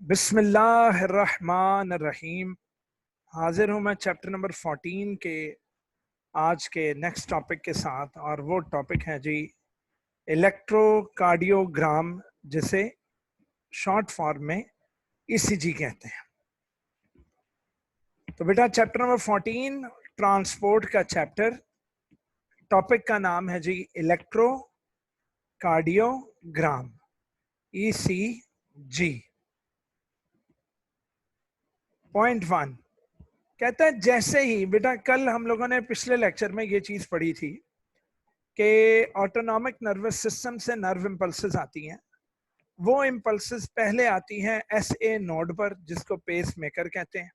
बिस्मिल्लाहिर्रहमानिर्रहीम। हाजिर हूँ मैं चैप्टर नंबर 14 के आज के नेक्स्ट टॉपिक के साथ, और वो टॉपिक है जी इलेक्ट्रोकार्डियोग्राम, जिसे शॉर्ट फॉर्म में ईसीजी कहते हैं। तो बेटा चैप्टर नंबर 14 ट्रांसपोर्ट का चैप्टर, टॉपिक का नाम है जी इलेक्ट्रोकार्डियोग्राम, ईसीजी। पॉइंट 1 कहता है, जैसे ही बेटा कल हम लोगों ने पिछले लेक्चर में ये चीज पढ़ी थी कि ऑटोनॉमिक नर्वस सिस्टम से नर्व इंपल्सेस आती हैं। वो इंपल्सेस पहले आती हैं एसए नोड पर, जिसको पेस मेकर कहते हैं।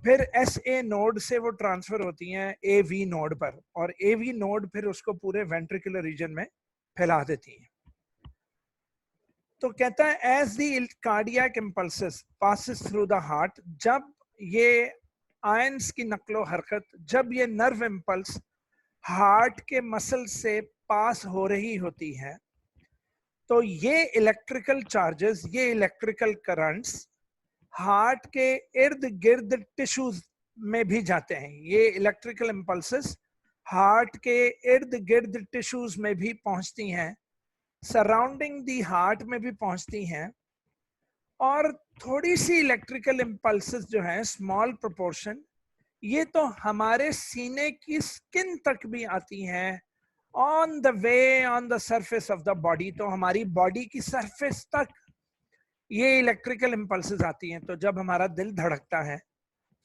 फिर एसए नोड से वो ट्रांसफर होती हैं एवी नोड पर, और एवी नोड फिर उसको पूरे वेंट्रिकुलर रीजन में फैला देती हैं। तो कहता है, as the cardiac impulses passes through the heart, जब ये आयंस की नकलो हरकत, जब ये नर्व इंपल्स हार्ट के मसल से पास हो रही होती है, तो ये इलेक्ट्रिकल चार्जेस, ये इलेक्ट्रिकल करंट्स हार्ट के इर्द गिर्द टिश्यूज में भी जाते हैं। ये इलेक्ट्रिकल इंपल्सेस हार्ट के इर्द गिर्द टिश्यूज में भी पहुंचती हैं, सराउंडिंग दी हार्ट में भी पहुंचती हैं। और थोड़ी सी इलेक्ट्रिकल इंपल्सेस जो है, स्मॉल प्रोपोर्शन, ये तो हमारे सीने की स्किन तक भी आती हैं, on the way on the surface of the body. तो हमारी बॉडी की सरफेस तक ये इलेक्ट्रिकल इंपल्सेस आती हैं। तो जब हमारा दिल धड़कता है,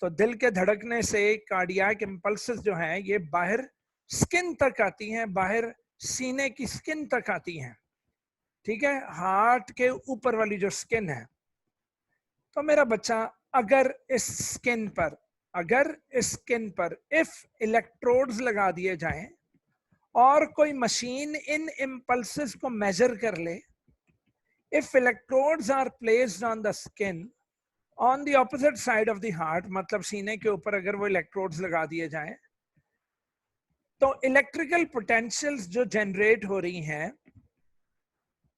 तो दिल के धड़कने से कार्डियक इंपल्सेस जो हैं, ये बाहर स्किन तक आती हैं, बाहर सीने की स्किन तक आती हैं। ठीक है, हार्ट के ऊपर वाली जो स्किन है। तो मेरा बच्चा, अगर इस स्किन पर इफ इलेक्ट्रोड्स लगा दिए जाएं और कोई मशीन इन इंपल्सेस को मेजर कर ले, if electrodes are placed on the skin on the opposite side of the heart, मतलब सीने के ऊपर अगर वो इलेक्ट्रोड्स लगा दिए जाएं, तो इलेक्ट्रिकल पोटेंशियल्स जो जनरेट हो रही हैं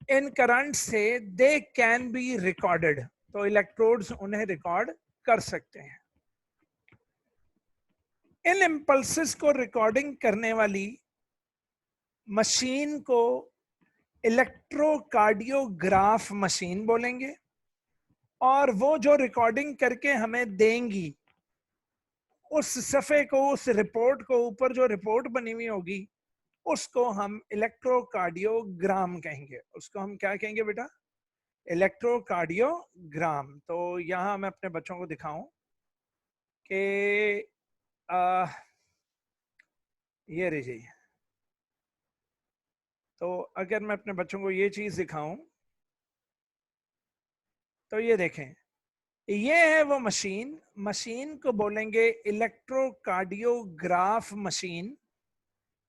इन करंट से, दे कैन बी रिकॉर्डेड। तो इलेक्ट्रोड्स उन्हें रिकॉर्ड कर सकते हैं। इन इंपल्सेस को रिकॉर्डिंग करने वाली मशीन को इलेक्ट्रोकार्डियोग्राफ मशीन बोलेंगे, और वो जो रिकॉर्डिंग करके हमें देंगी, उस सफे को, उस रिपोर्ट को, ऊपर जो रिपोर्ट बनी हुई होगी, उसको हम इलेक्ट्रोकार्डियोग्राम कहेंगे। उसको हम क्या कहेंगे बेटा? इलेक्ट्रोकार्डियोग्राम। तो यहां मैं अपने बच्चों को दिखाऊं कि ये रही। तो अगर मैं अपने बच्चों को ये चीज दिखाऊं, तो ये देखें, ये है वो मशीन। मशीन को बोलेंगे इलेक्ट्रोकार्डियोग्राफ मशीन,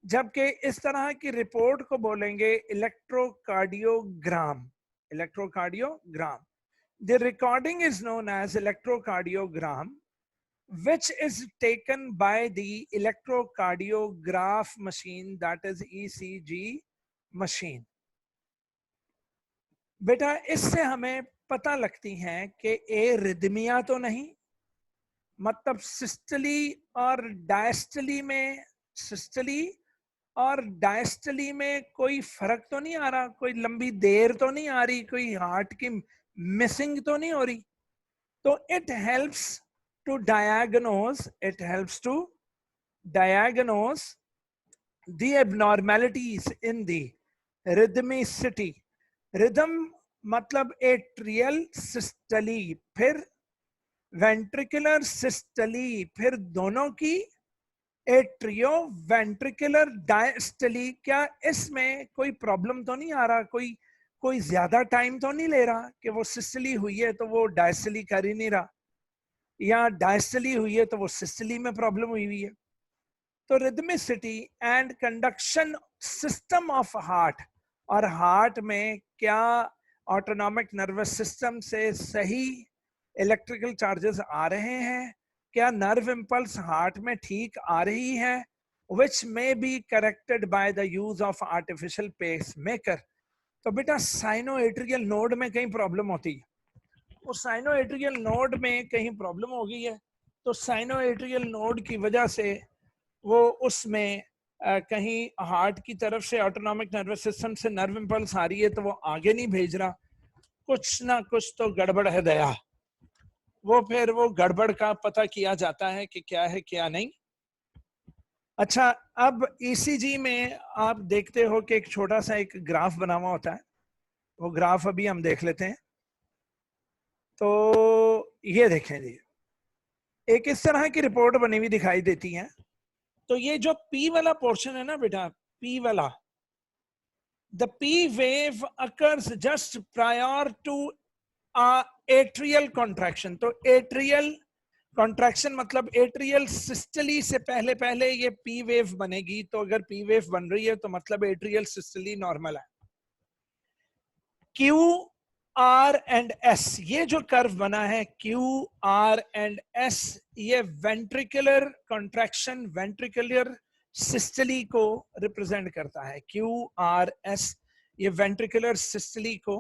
जबकि इस तरह की रिपोर्ट को बोलेंगे electrocardiogram. Electrocardiogram, the recording is known as electrocardiogram, which is taken by the electrocardiograph machine, that is ECG machine. बेटा इससे हमें पता लगती हैं कि ए रिदमिया तो नहीं, मतलब सिस्टली और डायस्टली में, सिस्टली और डायस्टली में कोई फर्क तो नहीं आ रहा, कोई लंबी देर तो नहीं आ रही, कोई हार्ट की मिसिंग तो नहीं हो रही। तो it helps to diagnose, the abnormalities in the rhythmicity. Rhythm मतलब एट्रियल सिस्टली, फिर वेंट्रिकुलर सिस्टली, फिर दोनों की एट्रियो वेंट्रिकुलर डायस्टली। क्या इसमें कोई प्रॉब्लम तो नहीं आ रहा, कोई ज्यादा टाइम तो नहीं ले रहा कि वो सिस्टली हुई है तो वो डायस्टली कर ही नहीं रहा, या डायस्टली हुई है तो वो सिस्टली में प्रॉब्लम हुई है। तो rhythmicity and conduction system of heart, और हार्ट में क्या ऑटोनॉमिक नर्वस सिस्टम से सही इलेक्ट्रिकल चार्जेस आ रहे हैं, क्या नर्व इंपल्स हार्ट में ठीक आ रही है, which may be corrected by the use of artificial pacemaker. तो बेटा साइनोएट्रियल नोड में कहीं प्रॉब्लम होती है, उस साइनोएट्रियल नोड में कहीं प्रॉब्लम हो गई है, तो साइनोएट्रियल नोड की वजह से वो उसमें कहीं हार्ट की तरफ से ऑटोनॉमिक नर्वस सिस्टम से नर्व इंपल्स आ रही है तो वो आगे नहीं भेज रहा, कुछ ना कुछ तो गड़बड़ है दया। वो फिर वो गड़बड़ का पता किया जाता है कि क्या है क्या नहीं। अच्छा, अब ईसीजी में आप देखते हो कि एक छोटा सा एक ग्राफ बना हुआ होता है, वो ग्राफ अभी हम देख लेते हैं। तो ये देखें जी, एक इस तरह की रिपोर्ट बनी हुई दिखाई देती है। तो ये जो पी वाला पोर्शन है ना बेटा, पी वाला, the P wave occurs just prior to atrial contraction. तो एट्रियल कॉन्ट्रैक्शन मतलब एट्रियल सिस्टली से पहले पहले ये पी वेव बनेगी। तो अगर पी वेव बन रही है तो मतलब एट्रियल सिस्टली नॉर्मल है। क्यू आर एंड एस, ये जो कर्व बना है क्यू आर एंड एस, ये वेंट्रिकुलर कॉन्ट्रैक्शन, वेंट्रिकुलर सिस्टली को रिप्रेजेंट करता है। क्यू आर एस ये वेंट्रिकुलर सिस्टली को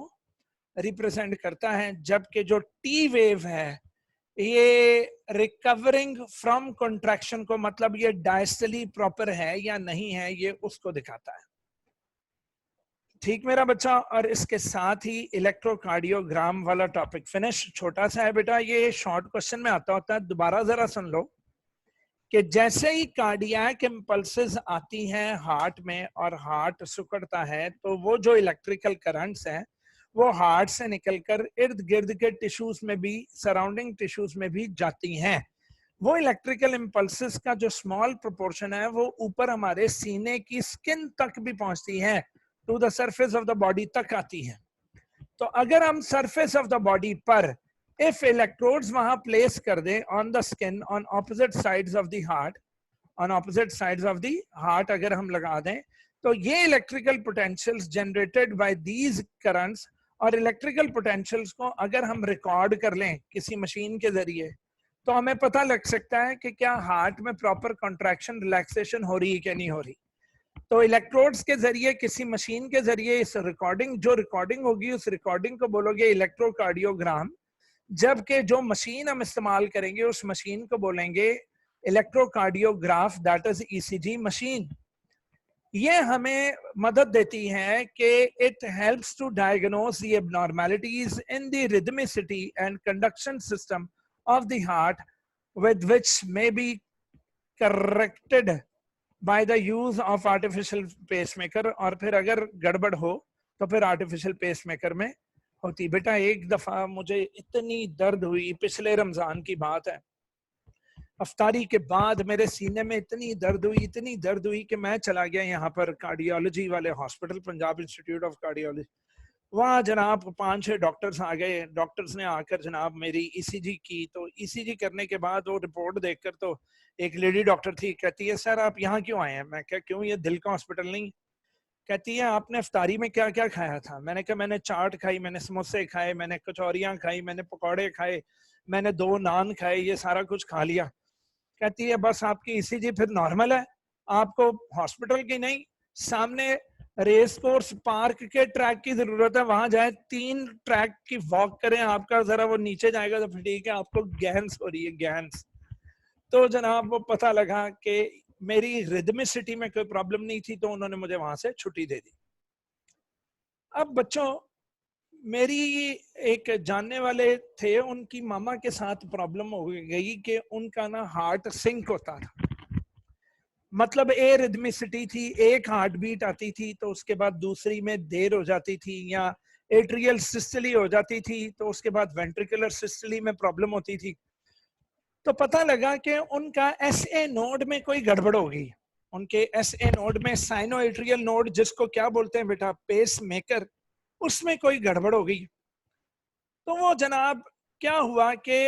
रिप्रेजेंट करता है, जबकि जो टी वेव है ये रिकवरिंग फ्रॉम कॉन्ट्रैक्शन को, मतलब ये डायस्टली प्रॉपर है या नहीं है, ये उसको दिखाता है। ठीक मेरा बच्चा। और इसके साथ ही इलेक्ट्रोकार्डियोग्राम वाला टॉपिक फिनिश। छोटा सा है बेटा, ये शॉर्ट क्वेश्चन में आता होता है, दोबारा जरा सुन लो कि जैसे ही कार्डियक इंपल्सेस आती हैं हार्ट में और हार्ट सिकुड़ता है, तो वो जो इलेक्ट्रिकल करंट्स हैं वो हार्ट से निकलकर इर्द गिर्द के टिश्यूज में भी, सराउंडिंग टिश्यूज में भी जाती हैं। वो इलेक्ट्रिकल इंपल्सेस का जो स्मॉल प्रोपोर्शन है वो ऊपर हमारे सीने की स्किन तक भी पहुंचती है, to the surface of the body तक आती है। तो अगर हम सरफेस ऑफ द बॉडी पर इफ इलेक्ट्रोड्स वहां प्लेस कर दें on the skin on opposite sides of the heart, on opposite sides of the heart अगर हम लगा दें, तो ये electrical potentials generated by these currents, और इलेक्ट्रिकल पोटेंशियल्स को अगर हम रिकॉर्ड कर लें किसी मशीन के जरिए, तो हमें पता लग सकता है कि क्या हार्ट में प्रॉपर कॉन्ट्रैक्शन रिलैक्सेशन हो रही है कि नहीं हो रही। तो इलेक्ट्रोड्स के जरिए, किसी मशीन के जरिए इस रिकॉर्डिंग, जो रिकॉर्डिंग होगी उस रिकॉर्डिंग को बोलोगे इलेक्ट्रोकार्डियोग्राम, जबकि जो मशीन हम इस्तेमाल करेंगे उस मशीन को बोलेंगे electrocardiograph, that is ECG machine. ये हमें मदद देती है कि it helps to diagnose the abnormalities in the rhythmicity and conduction system of the heart, with which may be corrected by the use of artificial pacemaker. और फिर अगर गड़बड़ हो तो फिर आर्टिफिशियल पेसमेकर में होती। बेटा एक दफा मुझे इतनी दर्द हुई, पिछले रमजान की बात है, अफ्तारी के बाद मेरे सीने में इतनी दर्द हुई कि मैं चला गया यहाँ पर कार्डियोलॉजी वाले hospital, Punjab institute of cardiology. वहाँ जनाब 5-6 डॉक्टर्स आ गए। डॉक्टर्स ने आकर जनाब मेरी ईसीजी की। तो ईसीजी करने के बाद वो रिपोर्ट देखकर, तो एक लेडी डॉक्टर थी, कहती है सर आप यहाँ क्यों आए हैं? मैं क्या, क्यों, ये दिल का हॉस्पिटल नहीं? कहती है आपने इफ्तारी में क्या क्या खाया था? मैंने कहा मैंने चाट खाई, मैंने समोसे खाए, मैंने कचौरियाँ खाई, मैंने पकौड़े खाए, मैंने 2 नान खाए, ये सारा कुछ खा लिया। कहती है बस आपकी ईसीजी फिर नॉर्मल है, आपको हॉस्पिटल की नहीं, सामने रेस कोर्स पार्क के ट्रैक की जरूरत है, वहां जाए 3 ट्रैक की वॉक करें, आपका जरा वो नीचे जाएगा तो फिर ठीक है, आपको गैंस हो रही है, गैंस। तो जनाब वो पता लगा कि मेरी रिदमिसिटी में कोई प्रॉब्लम नहीं थी, तो उन्होंने मुझे वहां से छुट्टी दे दी। अब बच्चों, मेरी एक जानने वाले थे, उनकी मामा के साथ प्रॉब्लम हो गई कि उनका ना हार्ट सिंक होता था, मतलब ए रिदमिसिटी थी, एक हार्ट बीट आती थी तो उसके बाद दूसरी में देर हो जाती थी, या एट्रियल सिस्टली हो जाती थी तो उसके बाद वेंट्रिकुलर सिस्टली में प्रॉब्लम होती थी। तो पता लगा कि उनका एसए नोड में कोई गड़बड़ हो गई। उनके एसए नोड में, साइनोएट्रियल नोड जिसको क्या बोलते हैं बेटा, पेस मेकर, उसमें कोई गड़बड़ हो गई। तो वो जनाब क्या हुआ कि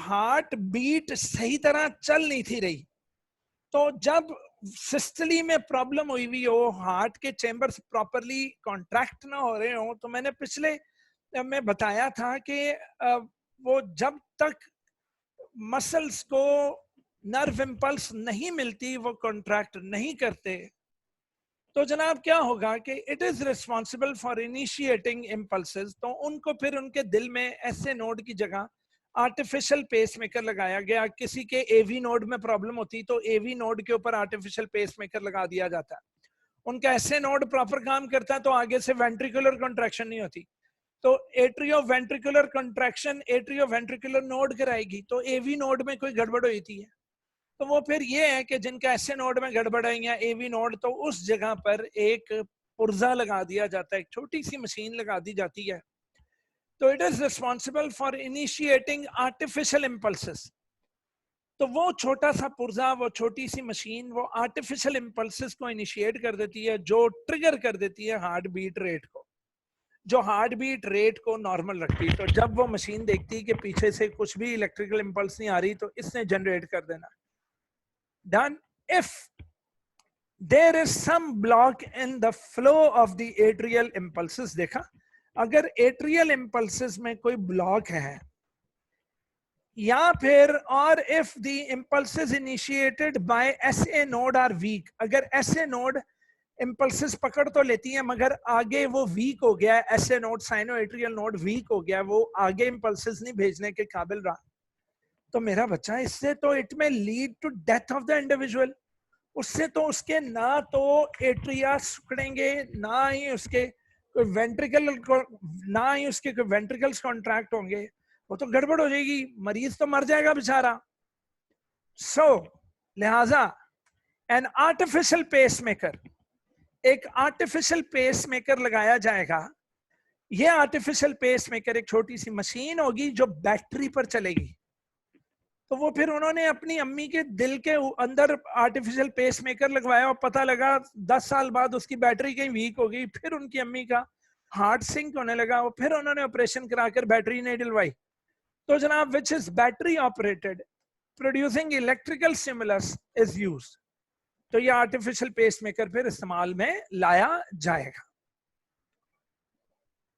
हार्ट बीट सही तरह चल नहीं थी रही। तो जब सिस्टली में प्रॉब्लम हुई हुई हो, हार्ट के चेंबर्स प्रॉपरली कॉन्ट्रैक्ट ना हो रहे हो, तो मैंने पिछले में बताया था कि वो जब तक मसल्स को नर्व इंपल्स नहीं मिलती, वो कॉन्ट्रैक्ट नहीं करते। तो जनाब क्या होगा कि it is responsible for initiating impulses, तो उनको फिर उनके दिल में ऐसे नोड की जगह आर्टिफिशियल पेसमेकर लगाया गया। किसी के एवी नोड में प्रॉब्लम होती तो एवी नोड के ऊपर आर्टिफिशियल पेसमेकर लगा दिया जाता है। उनका ऐसे नोड प्रॉपर काम करता है तो आगे से वेंट्रिकुलर कॉन्ट्रैक्शन नहीं होती, तो atrio ventricular contraction atrio ventricular node कराएगी, तो एवी नोड में कोई गड़बड़ होती है। तो वो फिर ये है कि जिनका ऐसे नोड में गड़बड़ है या एवी नोड, तो उस जगह पर एक पुर्जा लगा दिया जाता है, एक छोटी सी मशीन लगा दी जाती है। तो it is responsible for initiating artificial impulses. तो वो छोटा सा पुर्जा, वो छोटी सी मशीन, वो आर्टिफिशियल इम्पल्सेस को इनिशिएट कर देती है, जो ट्रिगर कर देती है हार्ट बीट रेट को, जो हार्ट बीट रेट को नॉर्मल रखती है। तो जब वो मशीन देखती है कि पीछे से कुछ भी इलेक्ट्रिकल इम्पल्स नहीं आ रही, तो इसने जनरेट कर देना। Done. If there is some block in the flow of the atrial impulses, देखा, अगर एट्रियल इम्पल्सेस में कोई ब्लॉक है, या फिर और if the impulses initiated by SA node are weak, अगर एसए नोड इम्पल्सेस पकड़ तो लेती है मगर आगे वो वीक हो गया, SA node sinoatrial node weak हो गया, वो आगे इम्पल्सेस नहीं भेजने के काबिल रहा, तो मेरा बच्चा इससे तो it may lead to death of the individual. उससे तो उसके ना तो एट्रिया सिकुड़ेंगे, ना ही उसके कोई वेंट्रिकल, ना ही उसके कोई वेंट्रिकल्स कॉन्ट्रैक्ट होंगे, वो तो गड़बड़ हो जाएगी, मरीज तो मर जाएगा बेचारा। सो लिहाजा एन आर्टिफिशियल पेसमेकर, एक आर्टिफिशियल पेसमेकर लगाया जाएगा। ये आर्टिफिशियल पेसमेकर एक छोटी सी मशीन होगी जो बैटरी पर चलेगी। तो वो फिर उन्होंने अपनी अम्मी के दिल के अंदर आर्टिफिशियल पेसमेकर लगवाया और पता लगा 10 साल बाद उसकी बैटरी कहीं वीक हो गई, फिर उनकी अम्मी का हार्ट सिंक होने लगा, और फिर उन्होंने ऑपरेशन कराकर बैटरी नहीं डलवाई। तो जनाब which is battery operated producing electrical stimulus is used, तो ये आर्टिफिशियल पेसमेकर फिर इस्तेमाल में लाया जाएगा।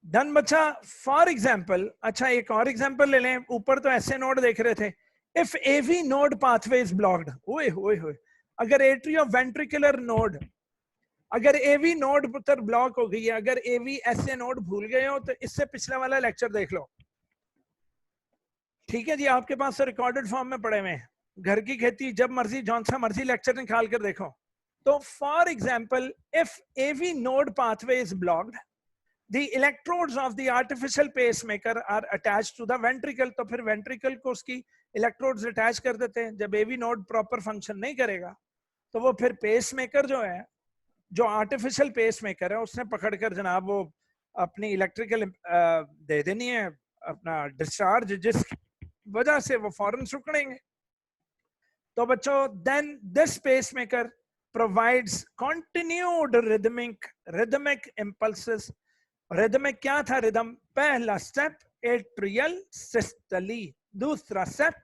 डन बच्चा। फॉर एग्जाम्पल, अच्छा एक और एग्जाम्पल ले लें, ऊपर तो ऐसे नोड देख रहे थे, if AV node pathway is blocked, ओए होए होए, अगर एट्रियो वेंट्रिकुलर नोड, अगर एवी नोड पर ब्लॉक हो गई है, अगर एवी ऐसे नोड भूल गए हो तो इससे पिछले वाला लेक्चर देख लो, ठीक है जी, आपके पास तो रिकॉर्डेड फॉर्म में पड़े हुए हैं, घर की खेती, जब मर्जी जौन सा मर्जी लेक्चर निकाल कर देखो। तो for example if AV node pathway is blocked, the electrodes of the artificial pacemaker are attached to the ventricle, तो फिर ventricle को उसकी electrodes attach कर देते हैं। जब AV node proper function नहीं करेगा तो वो फिर pacemaker जो है, जो artificial pacemaker है, उसने पकड़कर जनाब वो अपनी electrical दे देनी है, अपना discharge, जिस वजह से वो फौरन सिकुड़ेंगे। तो बच्चों then this pacemaker provides continued rhythmic impulses। Rhythm में क्या था? रिदम पहला स्टेप एट्रियल सिस्टली, दूसरा स्टेप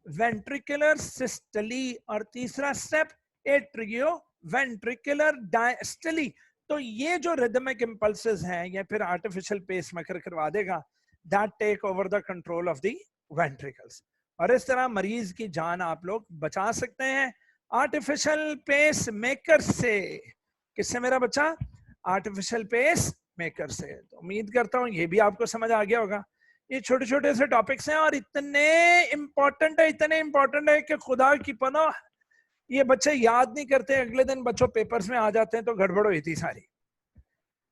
वेंट्रिकुलर सिस्टली, और तीसरा स्टेप एट्रियो वेंट्रिकुलर डायस्टली। तो ये जो रिदमिक इंपल्सेस हैं ये फिर आर्टिफिशियल पेसमेकर करवा देगा, that take over the control of the ventricles, और इस तरह मरीज की जान आप लोग बचा सकते हैं आर्टिफिशियल पेसमेकर से। किससे मेरा बच्चा? आर्टिफिशियल पेस मेकर से। तो उम्मीद करता हूं ये भी आपको समझ आ गया होगा। ये छोटे छोटे से टॉपिक्स हैं और इतने इंपॉर्टेंट है, इतने इंपॉर्टेंट है कि खुदा की पनाह ये बच्चे याद नहीं करते, अगले दिन बच्चों पेपर्स में आ जाते हैं तो गड़बड़ हुई थी सारी।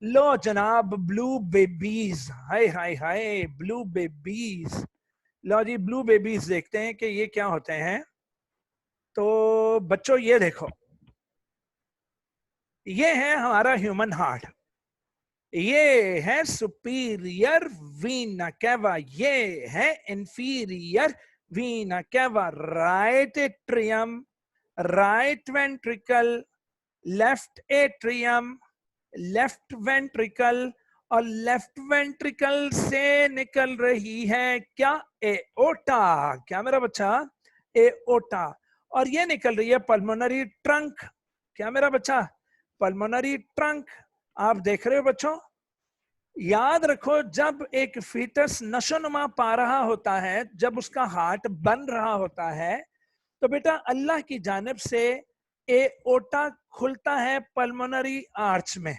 लो जनाब ब्लू बेबीज, हाय हाय हाय ब्लू बेबीज। लो जी ब्लू बेबीज देखते हैं कि ये क्या होते हैं। तो बच्चों ये देखो, ये है हमारा ह्यूमन हार्ट, ये है सुपीरियर वीना कैवा, ये है inferior vena cava. Right atrium, right ventricle, left atrium, left ventricle, और लेफ्ट वेंट्रिकल से निकल रही है क्या? एओर्टा। क्या मेरा बच्चा? एओर्टा। और ये निकल रही है पल्मोनरी ट्रंक। क्या मेरा बच्चा? Pulmonary trunk. आप देख रहे हो बच्चों, याद रखो जब एक फीटस नशोनुमा पा रहा होता है, जब उसका हार्ट बन रहा होता है, तो बेटा अल्लाह की जानिब से एओर्टा खुलता है पल्मोनरी आर्च में।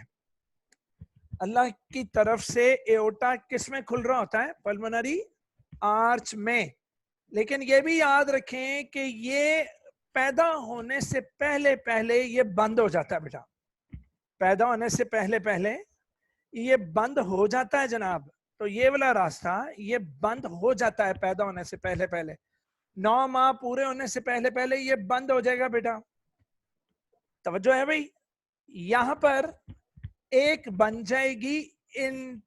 अल्लाह की तरफ से एओर्टा किस में खुल रहा होता है? पल्मोनरी आर्च में। लेकिन ये भी याद रखें कि ये पैदा होने से पहले पहले ये बंद हो जाता है बेटा। पैदा होने से पहले पहले ये बंद हो जाता है जनाब। तो ये वाला रास्ता ये बंद हो जाता है पैदा होने से पहले पहले। 9 माह पूरे होने से पहले पहले ये बंद हो जाएगा बेटा। तवज्जो है भाई? यहां पर एक बन जाएगी, इन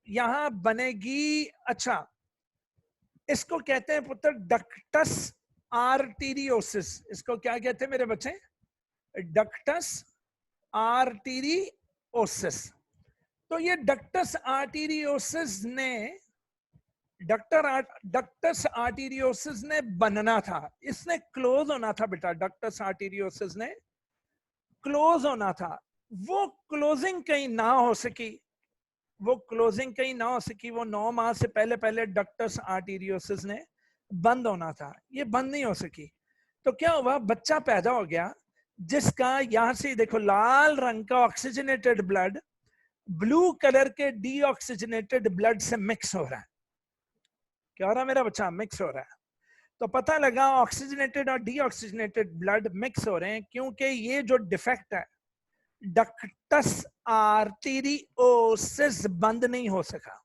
यहां बनेगी, अच्छा इसको कहते हैं पुत्र डक्टस आर्टीरियोसिस। इसको क्या कहते हैं मेरे बच्चे? Ductus arteriosus. तो ये डक्टस आर्टीरियोसिस ने डक्टस आर्टीरियोसिस ने बनना था, इसने क्लोज होना था बेटा। डक्टस आर्टीरियोसिस ने क्लोज होना था। वो क्लोजिंग कहीं ना हो सकी, वो क्लोजिंग कहीं ना हो सकी। वो 9 माह से पहले पहले डक्टस आर्टीरियोसिस ने बंद होना था, ये बंद नहीं हो सकी। तो क्या हुआ? बच्चा पैदा हो गया जिसका यहां से देखो लाल रंग का ऑक्सीजनेटेड ब्लड ब्लू कलर के डीऑक्सीजनेटेड ब्लड से मिक्स हो रहा है। क्या हो रहा है मेरा बच्चा? मिक्स हो रहा है। तो पता लगा ऑक्सीजनेटेड और डीऑक्सीजनेटेड ब्लड मिक्स हो रहे हैं क्योंकि ये जो डिफेक्ट है डक्टस आर्टीरियोसिस बंद नहीं हो सका।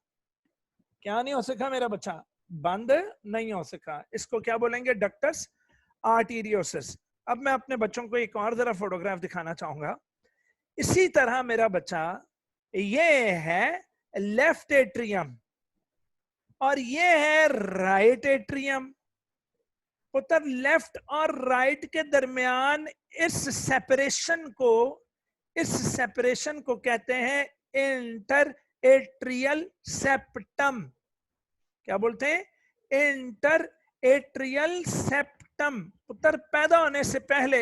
क्या नहीं हो सका मेरा बच्चा? बंद नहीं हो सका। इसको क्या बोलेंगे? Ductus arteriosus. अब मैं अपने बच्चों को एक और जरा फोटोग्राफ दिखाना चाहूंगा। इसी तरह मेरा बच्चा, ये है लेफ्ट एट्रियम और ये है राइट एट्रियम। पुत्र लेफ्ट और राइट के दरमियान इस सेपरेशन को कहते हैं इंटर एट्रियल सेप्टम। क्या बोलते हैं? Inter atrial septum. पुत्र पैदा होने से पहले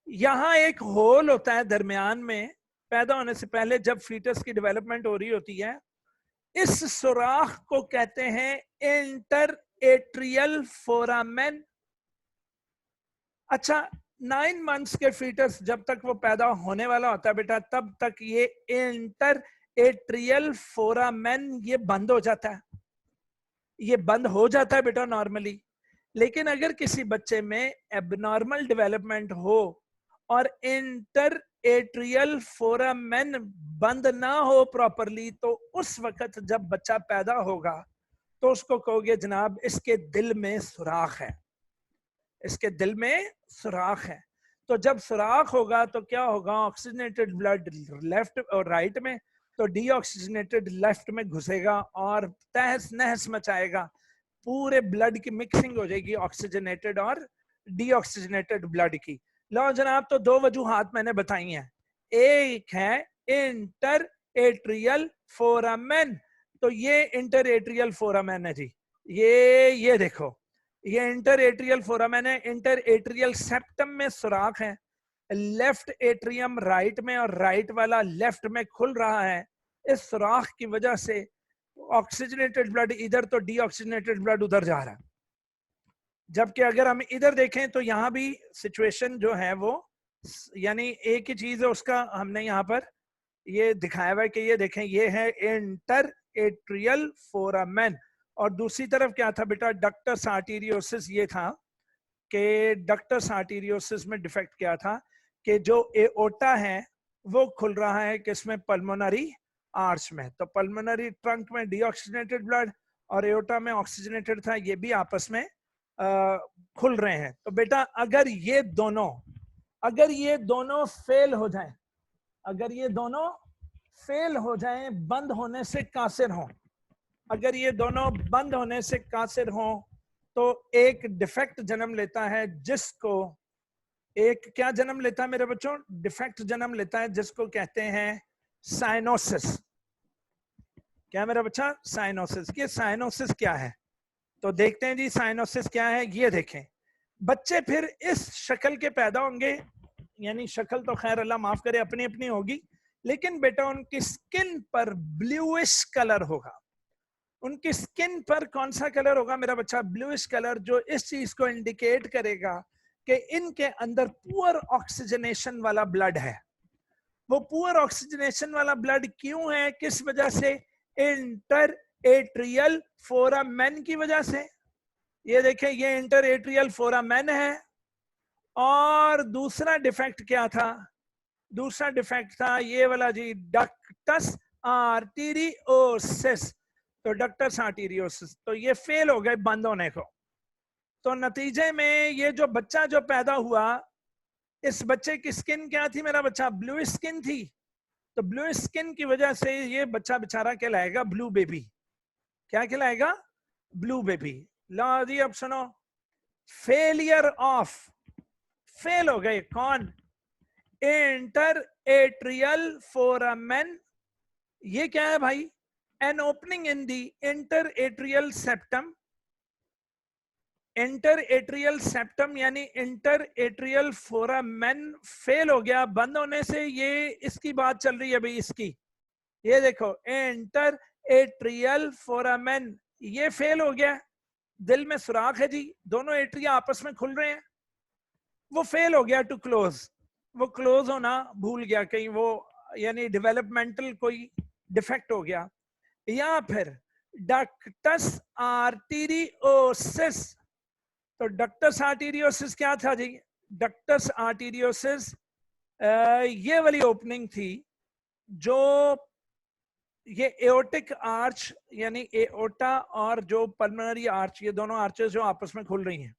यहां एक होल होता है दरमियान में। पैदा होने से पहले जब फीटस की डेवलपमेंट हो रही होती है, इस सुराख को कहते हैं इंटर एट्रियल फोरामेन। अच्छा 9 मंथ्स के फीटस जब तक वो पैदा होने वाला होता है बेटा, तब तक ये इंटर एट्रियल फोरामेन ये बंद हो जाता है। ये बंद हो जाता है बेटा नॉर्मली। लेकिन अगर किसी बच्चे में एबनॉर्मल डेवलपमेंट हो और इंटर एट्रियल फोरामेन बंद ना हो प्रॉपरली, तो उस वक्त जब बच्चा पैदा होगा तो उसको कहोगे जनाब इसके दिल में सुराख है, इसके दिल में सुराख है। तो जब सुराख होगा तो क्या होगा? ऑक्सीजनेटेड ब्लड लेफ्ट और राइट में, तो डीऑक्सीजनेटेड लेफ्ट में घुसेगा और तहस नहस मचाएगा। पूरे ब्लड की मिक्सिंग हो जाएगी ऑक्सीजनेटेड और डीऑक्सीजनेटेड ब्लड की। लो जनाब, तो 2 वजूहात मैंने बताई हैं। एक है इंटर एट्रियल फोरामेन, तो ये इंटर एट्रियल फोरामेन है जी। ये देखो, ये इंटर एट्रियल फोरामेन है। इंटर एट्रियल सेप्टम में सुराख है, लेफ्ट एट्रियम राइट में और राइट वाला लेफ्ट में खुल रहा है। इस सुराख की वजह से ऑक्सीजनेटेड ब्लड इधर तो डीऑक्सीजनेटेड ब्लड उधर जा रहा है। जबकि अगर हम इधर देखें तो यहां भी सिचुएशन जो है वो, यानी एक ही चीज है उसका हमने यहाँ पर ये दिखाया हुआ है कि ये देखें, ये है इंटर एट्रियल फोरामेन और दूसरी तरफ क्या था बेटा? Ductus arteriosus. ये था कि डक्टस आर्टीरियोसिस में डिफेक्ट क्या था कि जो एओर्टा है वो खुल रहा है किसमें? पल्मोनरी आर्च में। तो पल्मोनरी ट्रंक में डीऑक्सीजनेटेड ब्लड और एओर्टा में ऑक्सीजनेटेड था, ये भी आपस में खुल रहे हैं। तो बेटा अगर ये दोनों फेल हो जाएं, अगर ये दोनों फेल हो जाएं, बंद होने से कासिर हों, अगर ये दोनों बंद होने से कासिर हों, तो एक डिफेक्ट जन्म लेता है जिसको एक क्या जन्म लेता है मेरे बच्चों? डिफेक्ट जन्म लेता है जिसको कहते हैं साइनोसिस। क्या मेरा बच्चा? साइनोसिस। ये साइनोसिस क्या है तो देखते हैं जी। साइनोसिस क्या है ये देखें। बच्चे फिर इस शक्ल के पैदा होंगे, यानी शक्ल तो खैर अल्लाह माफ करे अपनी अपनी होगी, लेकिन बेटा उनकी स्किन पर ब्लूइश कलर होगा। उनकी स्किन पर कौन सा कलर होगा मेरा बच्चा? ब्लूइश कलर, जो इस चीज को इंडिकेट करेगा कि इनके अंदर पुअर ऑक्सीजनेशन वाला ब्लड है। वो पुअर ऑक्सीजनेशन वाला ब्लड क्यों है, किस वजह से? इंटर एट्रियल फोरामेन की वजह से। ये देखें, ये इंटर एट्रियल फोरामेन है। और दूसरा डिफेक्ट क्या था? दूसरा डिफेक्ट था ये वाला जी, डक्टस आर्टेरियोसिस। तो डक्टस आर्टेरियोसिस, तो ये फेल हो गए बंद होने को। तो नतीजे में ये जो बच्चा जो पैदा हुआ, इस बच्चे की स्किन क्या थी? मेरा बच्चा ब्लू स्किन थी। तो ब्लू स्किन की वजह से ये बच्चा बेचारा कहलाएगा ब्लू बेबी। क्या कहलाएगा? Blue baby. लो जी अब सुनो, फेलियर ऑफ, फेल हो गए कौन? Inter atrial foramen. ये क्या है भाई? An opening in the inter atrial septum. Inter atrial septum यानी इंटर एट्रियल फोरामेन फेल हो गया। बंद होने से ये इसकी बात चल रही है भाई, इसकी। ये देखो, इंटर एट्रियल फोरामेन ये फेल हो गया। दिल में सुराख है जी, दोनों एट्रिया आपस में खुल रहे हैं, वो फेल हो गया टू क्लोज। वो क्लोज होना भूल गया कहीं, वो यानी डेवलपमेंटल कोई डिफेक्ट हो गया। या फिर डक्टस आर्टेरियोसिस। तो डक्टस आर्टेरियोसिस क्या था जी? डक्टस आर्टेरियोसिस ये वाली ओपनिंग थी जो ये एओर्टिक आर्च यानी एओर्टा और जो पल्मोनरी आर्च, ये दोनों आर्चेस जो आपस में खुल रही हैं,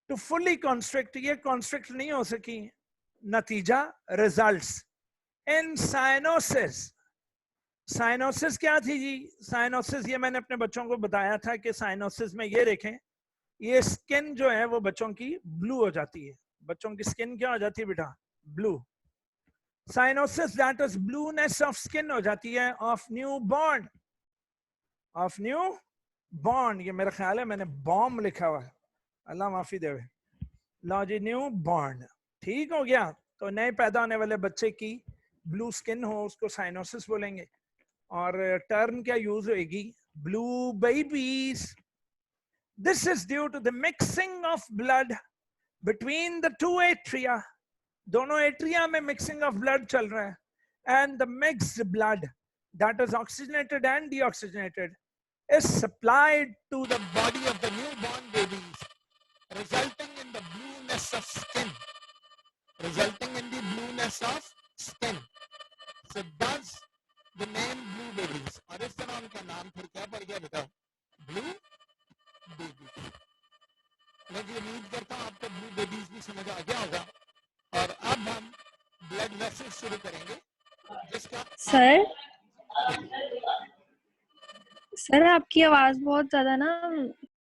टू फुल्ली कॉन्स्ट्रिक्ट, ये कॉन्स्ट्रिक्ट नहीं हो सकी। नतीजा, रिजल्ट्स इन साइनोसिस। साइनोसिस क्या थी जी? साइनोसिस ये मैंने अपने बच्चों को बताया था कि साइनोसिस में ये देखें, ये स्किन जो है वो बच्चों की ब्लू हो जाती है। बच्चों की स्किन क्या हो जाती है बेटा? Blue. Cyanosis that is blueness of skin हो जाती है of new born, of new born. ये मेरा ख्याल है मैंने बॉम्ब लिखा हुआ है, अल्लाह माफी देवे। लो जी, न्यू बॉर्न, ठीक हो गया। तो नए पैदा होने वाले बच्चे की ब्लू स्किन हो उसको साइनोसिस बोलेंगे। और टर्म क्या यूज होगी? Blue babies. This is due to the mixing of blood between the two atria. दोनों एट्रिया में mixing of blood चल रहा है, and the mixed blood that is oxygenated and deoxygenated is supplied to the body of the newborn babies, resulting in the blueness of skin. Resulting in the blueness of skin. So thus the name blue babies. और इस तरह उनका नाम फिर क्या पड़ गया बेटा? Blue babies. मैं जी उम्मीद करता हूँ आपको ब्लू बेबीज भी समझ आ गया होगा। और अब हम ब्लड वेसल्स शुरू करेंगे जिसका सर आपकी आवाज बहुत ज्यादा ना